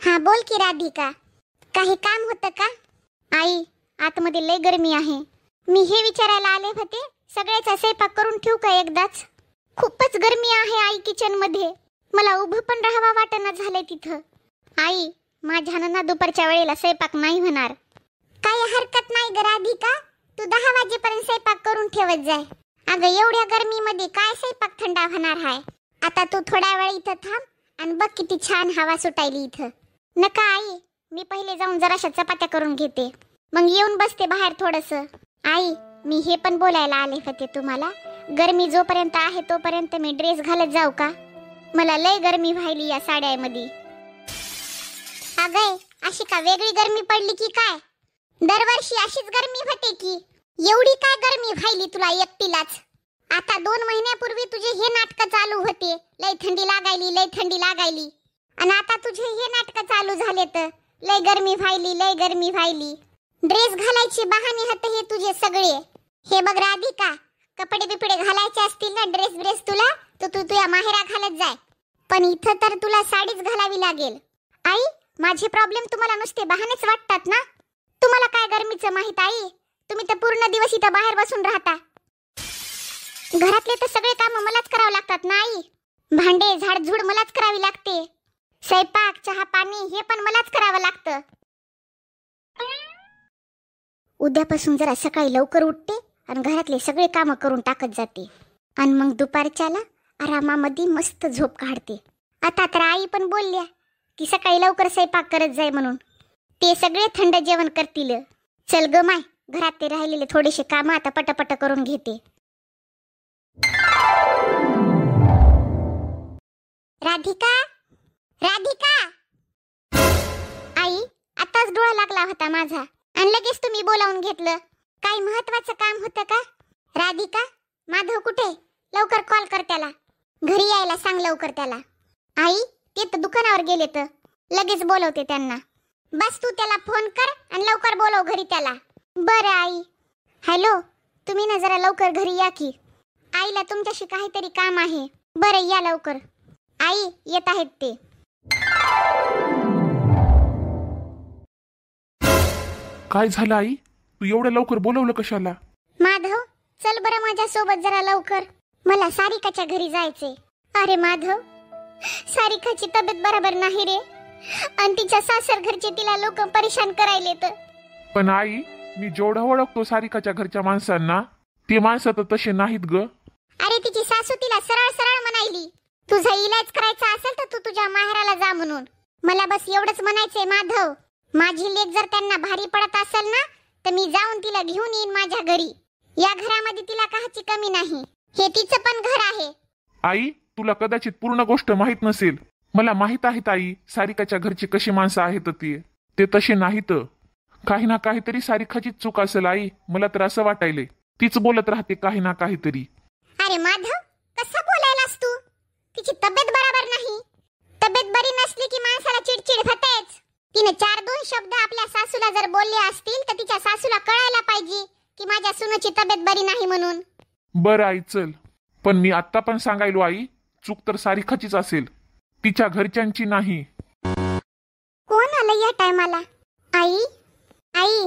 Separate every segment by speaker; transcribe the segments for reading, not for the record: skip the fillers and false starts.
Speaker 1: हा बोल की राधिका, काही काम होतं का? आई, आतमध्ये लय गरमी आहे. मी हे विचारायला आले होते, सगळ्याचा स्वयंपाक करून ठेवू का एकदाच? खूपच गरमी आहे आई किचन मध्ये. मला उभं पण राहावा वाटणं झालंय तिथं. आई, माझ्यानं ना दुपारच्या वेळेला स्वयंपाक नाही होणार. काही हरकत नाही ग राधिका, तू 10 वाजेपर्यंत स्वयंपाक करून ठेवत जाय. अगं एवढ्या गरमीमध्ये काय स्वयंपाक थंडा होणार आहे? आता तू थोडा वेळ इथं थांब आणि बघ किती छान हवा सुटायली इथं. नका आई, मी पहिले जाऊन जराशा चपात्या करून घेते, मग येऊन बसते बाहेर थोडंसं. आई, मी हे पण बोलायला आले होते तुम्हाला, गरमी जोपर्यंत आहे तोपर्यंत मी ड्रेस घालत जाऊ का? मला लय गरमी व्हायली या साड्यामध्ये. अगं, अशी का वेगळी गरमी पडली की काय? दरवर्षी अशीच गरमी होते की? एवढी काय गरमी व्हायली तुला एकटीलाच? आता 2 महिन्यापूर्वी तुझे हे नाटक चालू होते, लय थंडी लागायली लय थंडी लागायली, आणि आता तुझे हे नाटक चालू झाले तर लय गरमी व्हायली लय गरमी व्हायली. ड्रेस घालायचे बहाणे होते हे तुझे सगळे. हे बघ राधिका, कपडे बिपडे घालायचे असतील ना, ड्रेस तुला, तर तू तुझ्या माहेरा घालत जाय, पण इथं तर तुला साडीच घालावी लागेल. आई, माझे प्रॉब्लेम तुम्हाला नुसते बहाणेच वाटतात ना? तुम्हाला काय गरमीचं माहित आई? तुम्ही तर पूर्ण दिवस इथं बाहेर बसून राहता. घरातले तर सगळे काम मलाच करावं लागतात ना आई. भांडे झाडझूड मलाच करावी लागते, स्वयंपाक चहा पाणी हे पण मलाच करावं लागतं. उद्यापासून जरा सकाळी लवकर उठते आणि घरातले सगळे काम करून टाकत जाते, आणि मग दुपारच्याला आरामामध्ये मस्त झोप काढते. आता तर आई पण बोलल्या की सकाळी लवकर स्वयंपाक करत जाय म्हणून. ते सगळे थंड जेवण करतील. चल ग माय, घरात ते राहिलेले थोडेसे काम आता पटापट करून घेते. राधिका, राधिका. आई, आताच डोळा लागला होता माझा आणि लगेच तुम्ही बोलावून घेतलं. काही महत्वाचं काम होतं का? राधिका, माधव कुठे? लवकर कॉल कर त्याला, घरी यायला सांग लवकर त्याला. आई, ते तर दुकानावर गेले, तर लगेच बोलवते त्यांना. बस तू त्याला फोन कर आणि लवकर बोलव घरी त्याला. बरं आई. हॅलो, तुम्ही ना जरा लवकर घरी या की, आईला तुमच्याशी काहीतरी काम आहे. बरं या लवकर. आई, येत आहेत ते.
Speaker 2: काय झालं आई? तू एवढ्या लवकर बोलवलं कशाला?
Speaker 1: माधव, चल बरं माझ्या सोबत जरा लवकर, मला सारिकाच्या घरी जायचे. अरे माधव, सारिकाची तब्येत बरोबर नाही रे, आणि तिच्या सासर घरचे तिला लोक परेशान करायले. तर
Speaker 2: पण आई, मी जेवढं ओळखतो सारिकाच्या घरच्या माणसांना, ते माणसं तर तसे नाहीत ग.
Speaker 1: अरे तिची सासू तिला सरळ सरळ म्हणायली, तुझा इलाज करायचा असेल तर तू तुझ्या माहेराला जा म्हणून. मला बस एवढंच म्हणायचंय माधव, माझी लेक जर त्यांना भारी पडत असेल ना, तर मी जाऊन तिला घेऊन येईन माझ्या घरी. या घरामध्ये तिला काहीची कमी नाही, हे तिचं पण घर आहे.
Speaker 2: आई, तुला कदाचित पूर्ण गोष्ट माहित नसेल. मला माहित आहेत आई, सारिकाच्या घरची कशी माणसं आहेत. ते तसे नाहीत. काही ना काहीतरी सारिकाची चूक असेल आई, मला तर असं वाटायले. तीच बोलत राहते काही ना काहीतरी.
Speaker 1: अरे माधव, कसं बोलायलास तू? तिची तब्येत बरोबर नाही. तब्येत बरी नसली की माणसाला चिडचिड होतेच. तिने 4-2 शब्द आपल्या सासूला जर बोलले असतील तर तिच्या सासूला कळायला पाहिजे की माझ्या सुनेची तब्येत बरी नाही म्हणून.
Speaker 2: बरं आई, चल. पण मी आत्ता पण सांगायलो आई, चूक तर सारिकाचीच असेल, तिच्या घरच्यांची नाही.
Speaker 1: कोण आलं या टायमाला? आई, आई,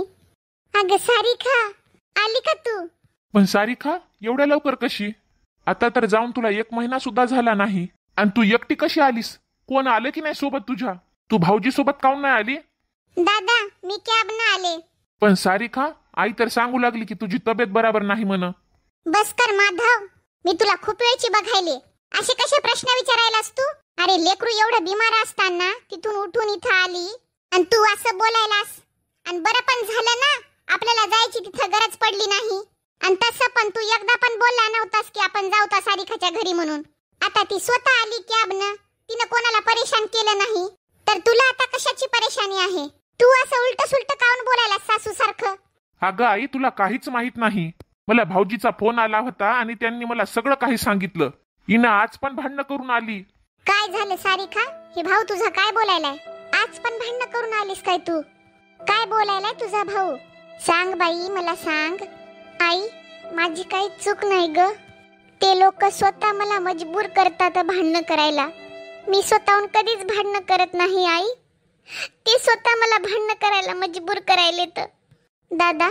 Speaker 1: अगं सारिका, आली का तू?
Speaker 2: पण सारिका एवढ्या लवकर कशी? आता तर जाऊन तुला 1 महिना सुद्धा झाला नाही, आणि तू एकटी कशी आलीस? कोण आलं की नाही सोबत तुझ्या? तू भाऊजी सोबत काऊन नाही आली?
Speaker 1: दादा, मी कॅब न आले.
Speaker 2: पण सारिका, आई तर सांगू लागली की तुझी तब्येत बरोबर नाही म्हण.
Speaker 1: बस कर माधव, मी तुला खूप वेळची बघायले. असे कसे प्रश्न विचारायलास तू? अरे लेकरू एवढं बिमार असताना तिथून उठून इथं आली आणि तू असं बोलायलास. आणि बरं पण झालं ना, आपल्याला जायची तिथं गरज पडली नाही. आणि तसं पण तू एकदा पण बोलला नव्हतास की आपण जाऊ त्या सारिकाच्या घरी म्हणून. आता ती स्वतः आली कॅबनं, तिनं कोणाला परेशान केलं नाही, तर तुला आता कशाची परेशानी आहे? तू असं उलट सुलट काऊन बोलायलास सासू सारखं?
Speaker 2: अगं आई, तुला काहीच माहित नाही. मला भाऊजीचा फोन आला होता आणि त्यांनी मला सगळं काही सांगितलं. हिनं आज पण भांडणं करून आली.
Speaker 1: काय झालं सारिका? हे भाऊ तुझा काय बोलायलाय? आज पण भांडणं करून आलीस काय तू? काय बोलायलाय तुझा भाऊ? सांग बाई, मला सांग. आई, माझी काही चूक नाही ग. ते लोक स्वतः मला मजबूर करतात भांडणं करायला. मी स्वतःहून कधीच भांडणं करत नाही आई. ते स्वतः मला भांडण करायला मजबूर करायले तर. दादा,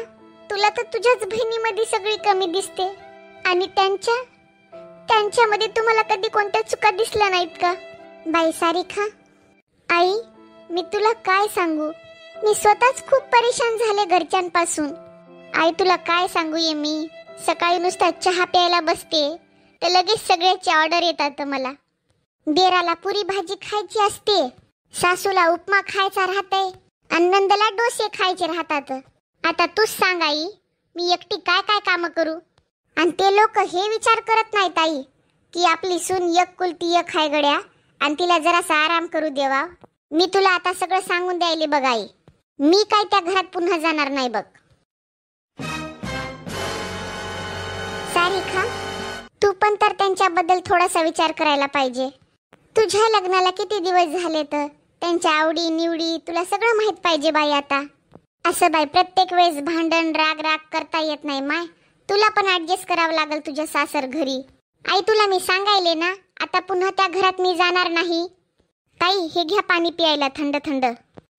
Speaker 1: तुला तर तुझ्याच बहिणीमध्ये सगळी कमी दिसते आणि त्यांच्यामध्ये तुम्हाला कधी कोणत्या चुका दिसल्या नाहीत का? बाई सारिका, आई, मी तुला काय सांगू? मी स्वतःच खूप परेशान झाले घरच्यांपासून. आई, तुला काय सांगू ये मी? सकाळी नुसता चहा प्यायला बसते तर लगेच सगळ्याची ऑर्डर येतात मला. देराला पुरी भाजी खायची असते, सासूला उपमा खायचा राहतंय आणि नंदला डोसे खायचे राहतात. आता तूच सांग आई, मी एकटी काय काय कामं करू? आणि ते लोक हे विचार करत नाहीत आई की आपली सून एक कुलती एक आहे गड्या आणि तिला जरासा आराम करू देवा. मी तुला आता सगळं सांगून द्यायले बघ आई, मी काय त्या घरात पुन्हा जाणार नाही बघ. सारिका, तू पण तर त्यांच्याबद्दल थोडासा विचार करायला पाहिजे. तुझ्या लग्नाला किती दिवस झाले तर त्यांच्या आवडी निवडी तुला सगळं माहित पाहिजे बाई. आता असं बाई प्रत्येक वेळेस भांडण राग राग करता येत नाही माय. तुला पण ऍडजस्ट करावं लागेल तुझ्या सासर घरी. आई, तुला मी सांगायले ना, आता पुन्हा त्या घरात मी जाणार नाही. ताई, हे घ्या पाणी प्यायला थंड थंड.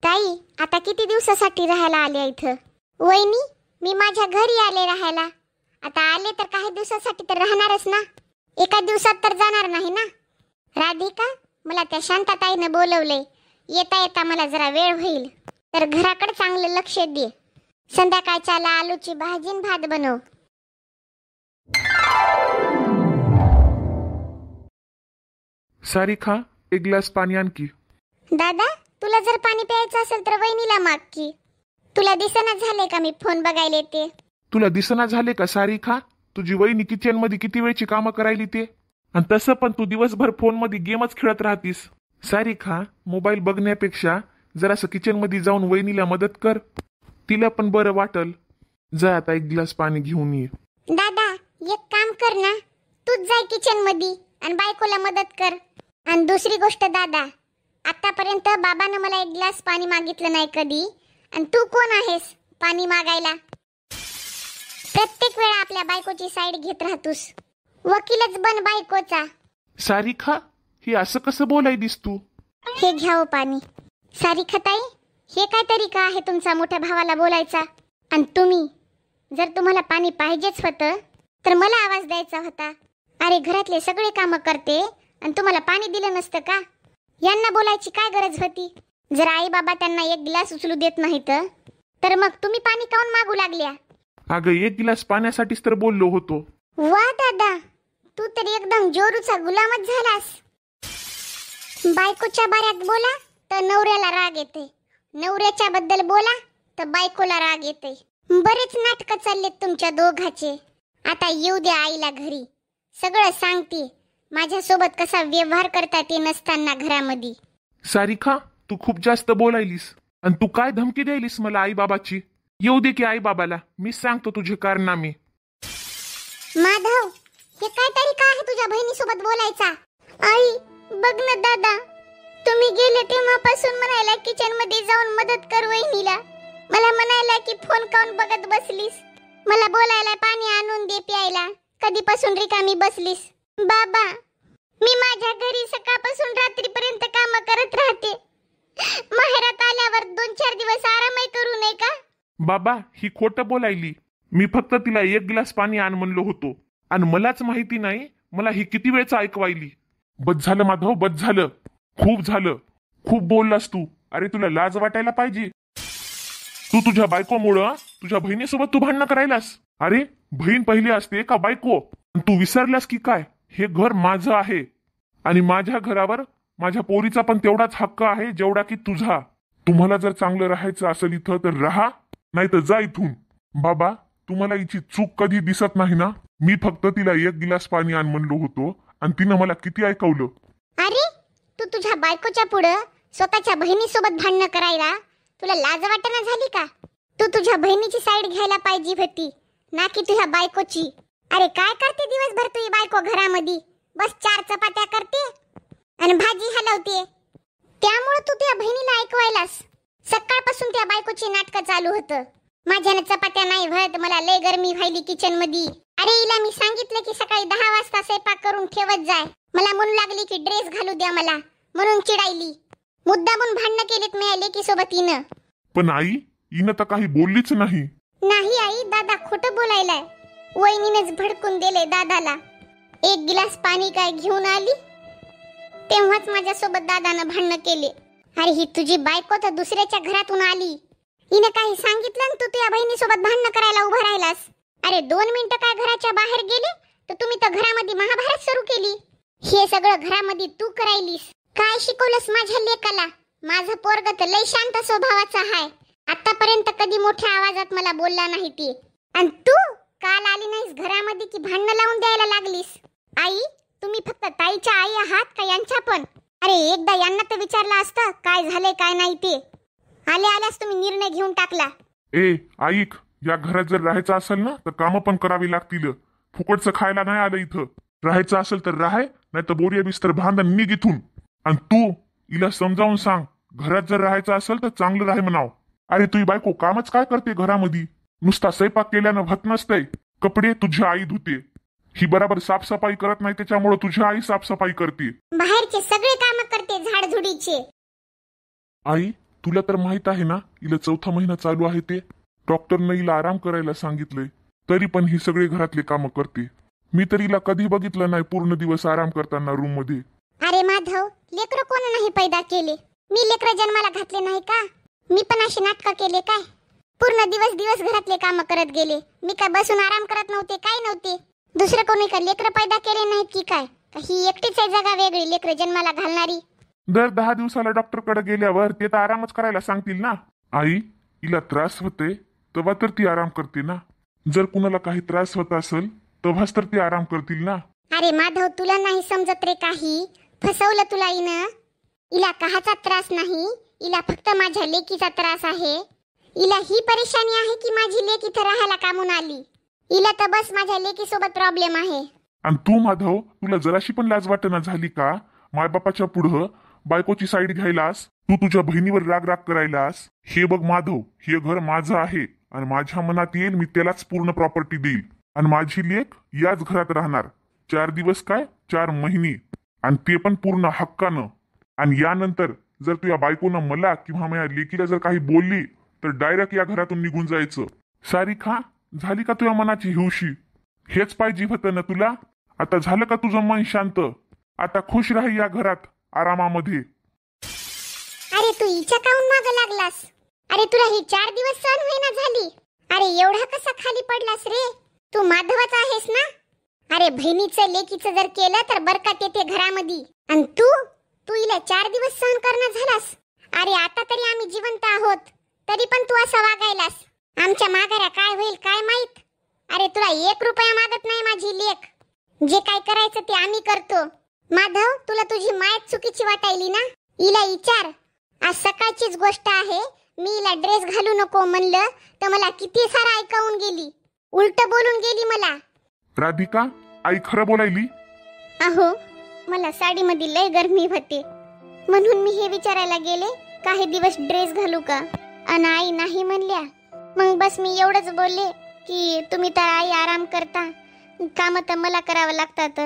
Speaker 1: ताई, आता किती दिवसासाठी राहायला आले इथं? वहिनी, मी माझ्या घरी आले राहायला. आता आले तर काही दिवसासाठी तर राहणारच ना, एका दिवसात तर जाणार नाही ना. राधिका, मला त्या शांताताईने बोलवले, येता येता मला जरा वेळ होईल तर घराकडे चांगलं लक्ष दे. संध्याकाळच्याला आलूची भाजी आणि भात बनव.
Speaker 2: सारिका, एक ग्लास पाणी आणखी.
Speaker 1: दादा, तुला जर पाणी प्यायचं असेल तर वहिनीला माग की. तुला दिसेना झाले का मी फोन बघायला येते?
Speaker 2: तुला दिसना झाले का सारिका, तुझी वहिनी किचन मध्ये किती वेळची कामं करायली ते? आणि तसं पण तू दिवसभर फोन मध्ये गेमच खेळत राहतीस. सारिका, मोबाईल बघण्यापेक्षा जरासं किचन मध्ये जाऊन वहिनीला मदत कर, तिला पण बरं वाटल. जा आता एक ग्लास पाणी घेऊन ये.
Speaker 1: दादा, एक काम कर ना, तूच जाय किचन मध्ये आणि बायकोला मदत कर. आणि दुसरी गोष्ट दादा, आतापर्यंत बाबानं मला एक ग्लास पाणी मागितलं नाही कधी, आणि तू कोण आहेस पाणी मागायला? प्रत्येक वेळा आपल्या बायकोची साईड घेत राहतोस. वकीलच बन बायकोचा.
Speaker 2: सारिका, हे असं कसं बोलाय दिस तू?
Speaker 1: हे घ्याव पाणी. सारिका ताई, हे काय तरीका आहे तुमचा मोठ्या भावाला बोलायचा? आणि तुम्ही जर तुम्हाला पाणी पाहिजेच होतं तर मला आवाज द्यायचा होता. अरे, घरातले सगळे कामं करते आणि तुम्हाला पाणी दिलं नसतं का? यांना बोलायची काय गरज होती? जर आई बाबा त्यांना एक ग्लास उचलू देत नाहीत तर मग तुम्ही पाणी काऊन मागू लागल्या?
Speaker 2: अगं, एक गिलास पाण्यासाठीच तर बोललो होतो.
Speaker 1: वा दादा, तू तर एकदम जोरूचा गुलामच झालास. बायकोच्या बाऱ्यात बोला तर नवऱ्याला राग येते, नवऱ्याच्या बद्दल बोला तर बायकोला राग येते. बरेच नाटकं चाललेत तुमच्या दोघाचे. आता येऊ द्या आईला घरी, सगळं सांगते माझ्यासोबत कसा व्यवहार करता ते नसताना घरामध्ये.
Speaker 2: सारिका, तू खूप जास्त बोलायलीस आणि तू काय धमकी द्यायलीस मला आई बाबाची? येऊ दे की आई बाबाला, मी सांगतो तुझे कारनामे.
Speaker 1: माधव, हे काय तरीका आहे तुझ्या बहिणीसोबत बोलायचा? आई, बघ ना दादा, तुम्ही गेले तेव्हापासून म्हणायला किचन मध्ये जाऊन मदत कर वहिनीला. मला म्हणायला की फोन काऊन बघत बसलीस, मला बोलायला पाणी आणून दे प्यायला. कधीपासून रिकामी बसलीस? बाबा, मी माझ्या घरी सकाळपासून रात्रीपर्यंत काम करत राहते. माहेरात आल्यावर 2-4 दिवस आरामही करू नये का?
Speaker 2: बाबा, ही खोटं बोलायली. मी फक्त तिला एक ग्लास पाणी आण म्हणलो होतो आणि मलाच माहिती नाही मला ही किती वेळचं ऐकवायली. बस झालं माधव, बस झालं, खूप झालं, खूप बोललास तू. अरे, तुला लाज वाटायला पाहिजे. तू तुझ्या बायकोमुळं तुझ्या बहिणीसोबत तू भांडणं करायलास. अरे, बहीण पहिली असते का बायको? तू विसरलास की काय? हे घर माझं आहे आणि माझ्या घरावर माझ्या पोरीचा पण तेवढाच हक्क आहे जेवढा की तुझा. तुम्हाला जर चांगलं राहायचं असेल इथं तर राहा, नाही तर जा इथून. बाबा, तुम्हाला हिची चूक कधी दिसत नाही ना? मी फक्त तिला एक गिलास पाणी आण म्हणलो होतो आणि तिनं मला किती ऐकवलं.
Speaker 1: अरे, तू तुझ्या बायकोच्या पुढं स्वतःच्या बहिणीसोबत भांडणं करायला तुला लाज वाटना झाली का? तू तुझ्या बहिणीची साईड घ्यायला पाहिजे होती, ना की तुझ्या बायकोची. अरे, काय करते दिवसभर तुझी बायको घरामध्ये? बस 4 चपात्या करते आणि भाजी हलवते. त्यामुळे तू तुझ्या बहिणीला ऐकवायलास. सकाळपासून त्या बायकोची नाटकं चालू होतं. माझ्याने चपात्या नाही होत, मला लय गरमी व्हायली किचन मध्ये. अरे, हिला मी सांगितलं की सकाळी 10 वाजता स्वयंपाक करून ठेवत जाय. मला म्हणू लागली की ड्रेस घालू द्या मला, म्हणून चिडायली. मुद्दामून भांडणं केलीत मी लेकी सोबत हिनं.
Speaker 2: पण आई, हिनं तर काही बोललीच नाही.
Speaker 1: नाही आई, दादा खोटं बोलायलाय. वहिनीनेच भडकून दिले दादाला. एक गिलास पाणी काय घेऊन आली तेव्हाच माझ्यासोबत दादानं भांडणं केले. अरे ही तुझी बायको तर दुसऱ्याच्या घरातून आली. हिने काही सांगितलं ना तू तुझ्या बहिणीसोबत भांडणं करायला उभा राहिलास. अरे 2 मिनिटं काय घराच्या बाहेर गेले तर तुम्ही तर घरामध्ये महाभारत सुरू केली. हे सगळं घरामध्ये तू करायलीस. काय शिकवलंस माझ्या लेकाला? माझं पोरग तर लय शांत स्वभावाचं आहे. आतापर्यंत कधी मोठ्या आवाजात मला बोलला नाही ती. आणि तू काल आली नाहीस घरामध्ये की भांडणं लावून द्यायला लागलीस. आई, तुम्ही फक्त ताईच्या आई आहात का यांच्या पण? अरे एकदा यांना तर विचारलं असतं काय झालंय काय नाही ते. आल्यास तुम्ही निर्णय घेऊन टाकला.
Speaker 2: ए ऐक, या घरात जर राहायचं असेल ना तर कामं पण करावी लागतील. फुकटचं खायला नाही आलं इथं. राहायचं असेल तर राहाय, नाही तर बोरिया बिस्तर बांध आणि निघ इथून. आणि तू हिला समजावून सांग, घरात जर राहायचं असेल तर चांगलं राहे म्हणाव. अरे तुझी बायको कामच काय करते घरामध्ये? नुसता स्वयंपाक केल्यानं भत नसतंय. कपडे तुझी आई धुते. ही बराबर साफसफाई करत नाही, त्याच्यामुळे तुझी आई साफसफाई करते.
Speaker 1: बाहेरचे सगळे काम करते झाडझुडीचे.
Speaker 2: आई, तुला तर माहित आहे ना हिला 4था महिना चालू आहे ते. डॉक्टरने हिला आराम करायला सांगितलंय, तरी पण ही सगळे घरातले काम करते. मी तर हिला कधी बघितलं नाही पूर्ण दिवस आराम करताना रूम मध्ये.
Speaker 1: अरे माधव, लेकरं कोण नाही पैदा केले? मी लेकरं जन्माला घातले नाही का? मी पण अशी नाटकं केले काय? पूर्ण दिवस घरातले काम करत गेले. मी काय बसून आराम करत नव्हते? काय नव्हते? दुसरं कोणी का लेकरं पैदा केले नाहीत की काय? ही एकटीच आहे जगा वेगळी लेकरं जन्माला घालणारी?
Speaker 2: दर 10 दिवसाला डॉक्टरकडे गेल्यावर ते तर आरामच करायला सांगतील ना. आई, हिला त्रास होते तेव्हा तर ती आराम करते ना. जर कुणाला काही त्रास होत असेल तेव्हाच तर ती आराम करतील ना.
Speaker 1: अरे माधव, तुला नाही समजत रे काही. फसवलं तुला हिनं. हिला काहाचा त्रास नाही, हिला फक्त माझ्या लेकीचा त्रास आहे. हिला ही परेशानी आहे की माझी लेक इथं राहायला कामून आली. हिला तर बस माझ्या लेकीसोबत प्रॉब्लेम आहे.
Speaker 2: आणि तू माधव, तुला जराशी पण लाज वाटना झाली का? मायबापाच्या पुढं बायकोची साईड घ्यायलास, तू तुझ्या बहिणीवर राग करायलास. हे बघ माधव, हे घर माझं आहे आणि माझ्या मनात येईल मी त्यालाच पूर्ण प्रॉपर्टी देईल. आणि माझी लेक याच घरात राहणार 4 दिवस काय 4 महिने, आणि ते पण पूर्ण हक्कानं. आणि यानंतर जर तुझ्या बायकोनं मला किंवा माझ्या लेकीला जर काही बोलली तर डायरेक्ट या घरातून निघून जायचं. सारिका, झाली का तुझ्या मनाची हिवशी? हेच पाहिजे होतं ना तुला? आता झालं का तुझं मन शांत? आता खुश राही या घरात आरामामध्ये.
Speaker 1: अरे तू हिच्या काऊन मागं लागलास? अरे तुला ही 4 दिवस सहन होईना झाली? अरे एवढा कसा खाली पडलास रे? तू माधवाचा आहेस ना? अरे बहिणीचं लेकीचं जर केलं तर बरकत येते घरामध्ये. आणि तू हिला 4 दिवस सहन करणं झालास? अरे आता तरी आम्ही जिवंत आहोत, तरी पण तू असं वागायलास. आमच्या माघाऱ्या काय होईल काय माहित? अरे तुला 1 रुपया मागत नाही माझी लेक. जे काय करायचं ते आम्ही करतो. माधव, तुला तुझी मायच चुकीची वाटायली ना? हिला विचार. आज सकाळचीच गोष्ट आहे. मी हिला ड्रेस घालू नको म्हणलं तर मला किती सारा ऐकावून गेली. उलट बोलून गेली मला.
Speaker 2: राधिका, आई खरं बोलायली?
Speaker 1: अहो, मला साडीमध्ये लय गरमी होते म्हणून मी हे विचारायला गेले काही दिवस ड्रेस घालू का? आणि आई नाही म्हणल्या. मग बस मी एवढंच बोलले की तुम्ही तर आई आराम करता, काम तर मला करावं लागतात.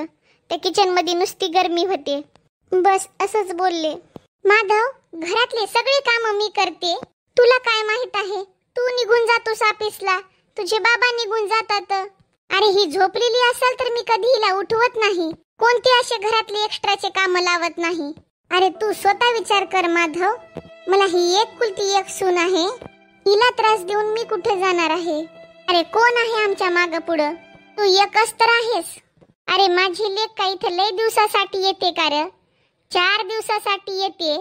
Speaker 1: त्या किचन मध्ये नुसती गरमी होते. बस असंच बोलले. माधव, घरातले सगळे काम मी करते. तुला काय माहित आहे? तू निघून जातोस ऑफिसला, तुझे बाबा निघून जातात. अरे ही झोपलेली असेल तर मी कधी हिला उठवत नाही. कोणते असे घरातले एक्स्ट्राचे काम लावत नाही. अरे तू स्वतः विचार कर माधव. मला ही एकुलती एक सून आहे. हिला त्रास देऊन मी कुठे जाणार आहे? अरे कोण आहे आमच्या माग पुढं? तू एकच तर आहेस. अरे माझी लेक काही इथे लय दिवसासाठी येते का रे? 4 दिवसासाठी येते.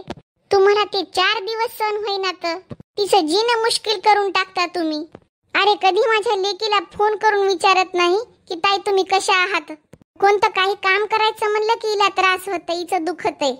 Speaker 1: तुम्हाला ते 4 दिवस सहन होईना तर तिचं जीणं मुश्किल करून टाकता तुम्ही. अरे कधी माझ्या लेकीला फोन करून विचारत नाही की ताई तुम्ही कशा आहात? कोणतं काही काम करायचं म्हणलं की हिला त्रास होतं, हिचं दुखतंय.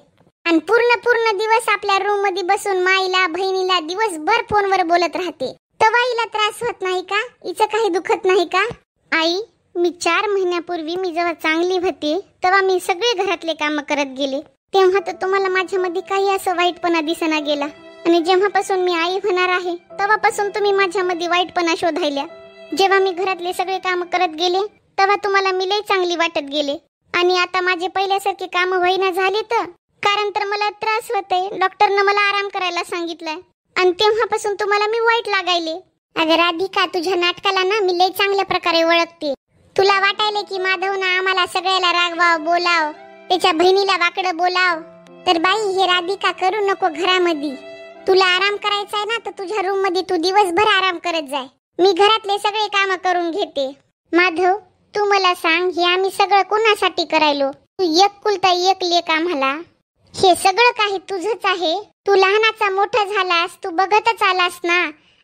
Speaker 1: आणि पूर्ण दिवस आपल्या रूम मध्ये बसून माईला बहिणीला दिवसभर फोनवर बोलत राहते. तेव्हा हिला त्रास होत नाही का? हिचं काही दुखत नाही का? आई, मी 4 महिन्यापूर्वी मी जेव्हा चांगली होते तेव्हा मी सगळे घरातले काम करत गेले. तेव्हा तर तुम्हाला माझ्यामध्ये काही असं वाईटपणा दिसना गेला. आणि जेव्हापासून मी आई होणार आहे तेव्हापासून तुम्ही माझ्यामध्ये वाईटपणा शोधायला. जेव्हा मी घरातले सगळे काम करत गेले तेव्हा तुम्हाला मी लई चांगली वाटत गेले. आणि आता माझे पहिल्यासारखे काम होईना झाले तर कारण तर मला त्रास होतोय. डॉक्टरनं मला आराम करायला सांगितलंय आणि तेव्हापासून तुम्हाला मी वाईट लागायले. अगं राधिका, तुझ्या नाटकाला ना मी लय चांगल्या प्रकारे ओळखते. तुला वाटायले की माधवनं आम्हाला सगळ्याला रागवाव, बोलाव, त्याच्या बहिणीला वाकडं बोलाव. तर बाई, हे राधिका करू नको घरामध्ये. तुला आराम करायचा आहे ना तर तुझ्या रूम मध्ये तू दिवसभर आराम करत जाय. मी घरातले सगळे काम करून घेते. माधव, तू मला सांग, हे आम्ही सगळं कोणासाठी करायलो? तू एकुलता एक लेक आम्हाला. हे सगळं काही तुझंच आहे. तू लहानाचा मोठा झालास, तू बघतच आलास ना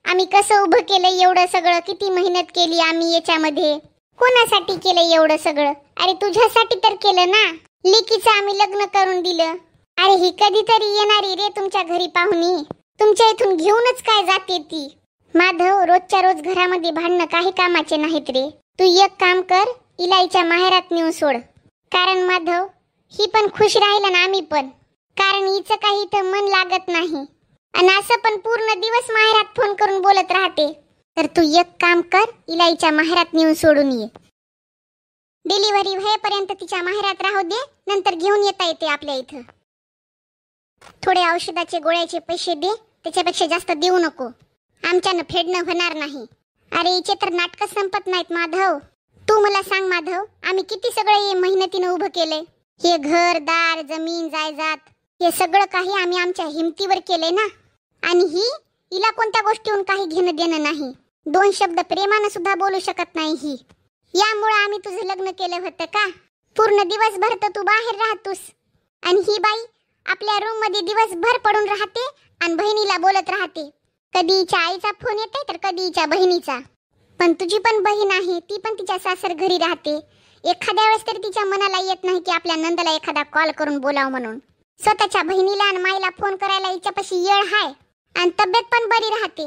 Speaker 1: आम्ही कसं उभं केलं एवढं सगळं. किती मेहनत केली आम्ही याच्यामध्ये. कोणासाठी केलं एवढं सगळं? अरे तुझ्यासाठी तर केलं ना. लेकीचं आम्ही लग्न करून दिलं. अरे ही कधीतरी येणारी रे तुमच्या घरी पाहुणी. तुमच्या इथून घेऊनच काय जाते ती. माधव, रोजच्या रोज घरामध्ये भांडणं काही कामाचे नाहीत रे. तू एक काम कर, इलाईच्या माहेरात नेऊन सोड. कारण माधव, ही पण खुश राहील ना आम्ही पण. कारण हिचं काही इथं मन लागत नाही आणि असं पण पूर्ण दिवस माहेरात फोन करून बोलत राहते. तर तू एक काम कर, इलाईच्या माहेरात नेऊन सोडून ये. डिलिव्हरी होईपर्यंत तिच्या माहेरात राहू दे, नंतर घेऊन येता येते आपल्या इथं. थोडे औषधाचे गोळ्याचे पैसे दे, त्याच्यापेक्षा जास्त देऊ नको. आमच्यानं फेडणं होणार नाही. अरे हिचे तर नाटकं संपत नाहीत माधव. तू मला सांग माधव, आम्ही किती सगळे मेहनतीनं उभं केलंय. हे घर दार, जमीन जायदाद, हे सगळं काही आम्ही आमच्या हिमतीवर केले ना. आणि हिला कोणत्या गोष्टीहून काही घेणं देणं नाही. 2 शब्द प्रेमानं सुद्धा बोलू शकत नाही ही. यामुळे आम्ही तुझं लग्न केलं होतं का? पूर्ण दिवसभर तर तू बाहेर राहतोस आणि ही बाई आपल्या रूम मध्ये दिवसभर पडून राहते आणि बहिणीला बोलत राहते. कधी हिच्या आईचा फोन येते तर कधी हिच्या बहिणीचा. पण तुझी पण बहीण आहे, ती पण तिच्या सासर घरी राहते. एखाद्या वेळेस तरी तिच्या मनाला येत नाही की आपल्या नंदला एखादा कॉल करून बोलाव म्हणून. स्वतःच्या बहिणीला आणि माईला फोन करायला हिच्यापाशी येळ आहे आणि तब्येत पण बरी राहते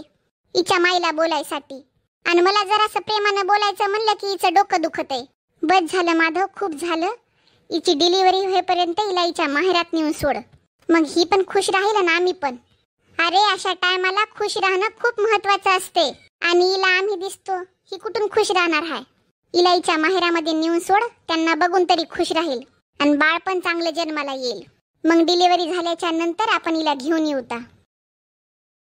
Speaker 1: हिच्या माईला बोलायसाठी. आणि मला जरासं प्रेमानं बोलायचं म्हणलं की हिचं डोकं दुखत आहे. बस झालं माधव, खूप झालं. हिची डिलिव्हरी होईपर्यंत हिला हिच्या माहेरात नेऊन सोड. मग ही पण खुश राहील ना आम्ही पण. अरे अशा टायमाला खुश राहणं खूप महत्वाचं असते आणि हिला आम्ही दिसतो, ही कुठून खुश राहणार आहे. हिला हिच्या माहेरामध्ये नेऊन सोड, त्यांना बघून तरी खुश राहील आणि बाळ पण चांगलं जन्माला येईल. मग डिलिव्हरी झाल्याच्या नंतर आपण हिला घेऊन येऊता.